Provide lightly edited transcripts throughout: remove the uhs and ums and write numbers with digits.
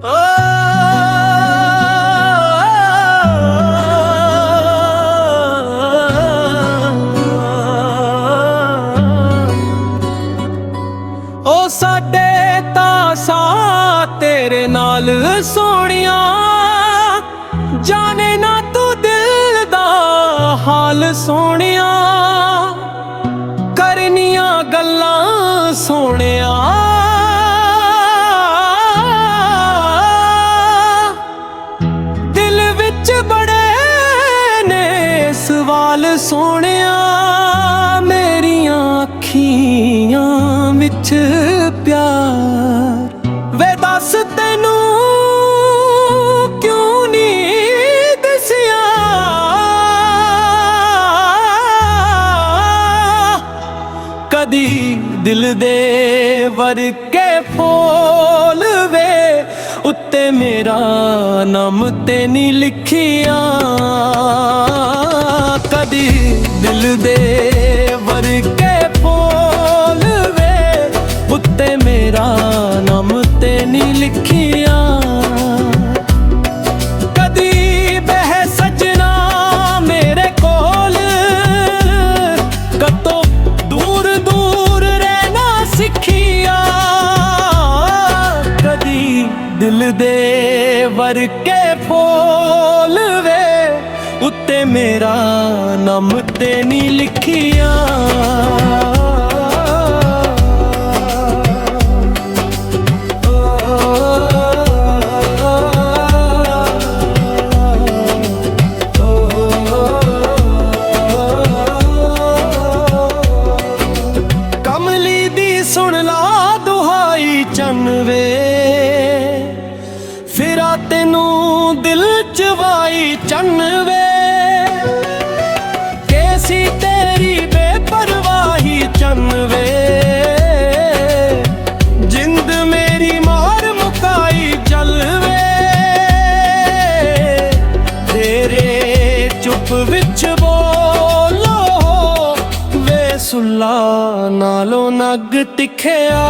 ओ साडे तां साथ तेरे नाल सोहणिया, जाने ना तू दिल दा हाल सोहणिया, करनिया गल्लां सोहणिया, दिल विच बड़े ने सवाल सोहणिया, मेरियां अखियां विच प्यार वे दस तैनू क्यों नहीं दसिया, कदी दिल दे वरके फूल वे उत्ते मेरा नाम ते नहीं लिखिया, कदी दिल दे वरके फूल वे उत्ते मेरा नाम ते नहीं लिखिया, कदी बह सजना मेरे कोल, कतो दूर दूर रहना सिखिया, कदी दिल दे वरके फूल वे उत्ते मेरा नाम ते नहीं लिखिया। कमली दी सुन ला दुहाई चन वे, फिरा तेनू दिल चवाई चन वे, कैसी तेरी बेपरवाही चन वे, जिंद मेरी मार मुकाई चल वे, तेरे चुप विच बोलो वे सुल्ला नालों नग तिखिया,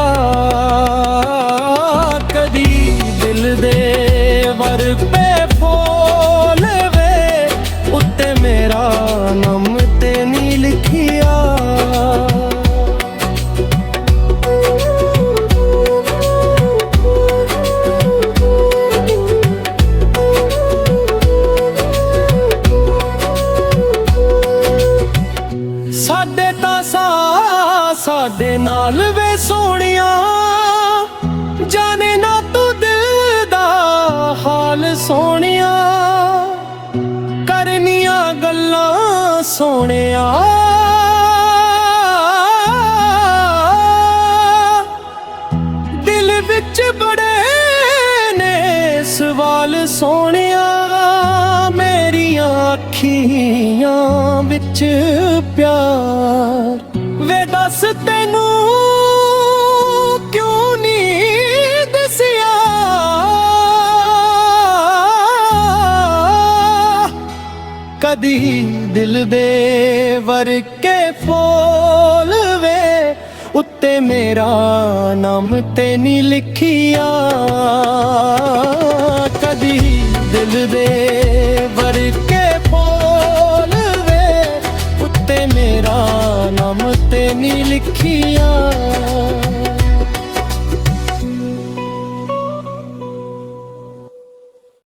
कदी दिल दे वर पे फूल वे उत्ते मेरा नाम ते नहीं लिखिया, साडे तां साडे नाल वे सोहणिया, जाने ना तू दिल दा हाल सोहणिया, करनिया गल्लां सोहणिया, दिल विच बड़े ने सवाल सोहणिया, मेरियां अखियां विच प्यार वे दस तैनू क्यों नहीं दसिया, कदी दिल दे वरके फूल वे उत्ते मेरा नाम ते नहीं लिखिया, कदी दिल दे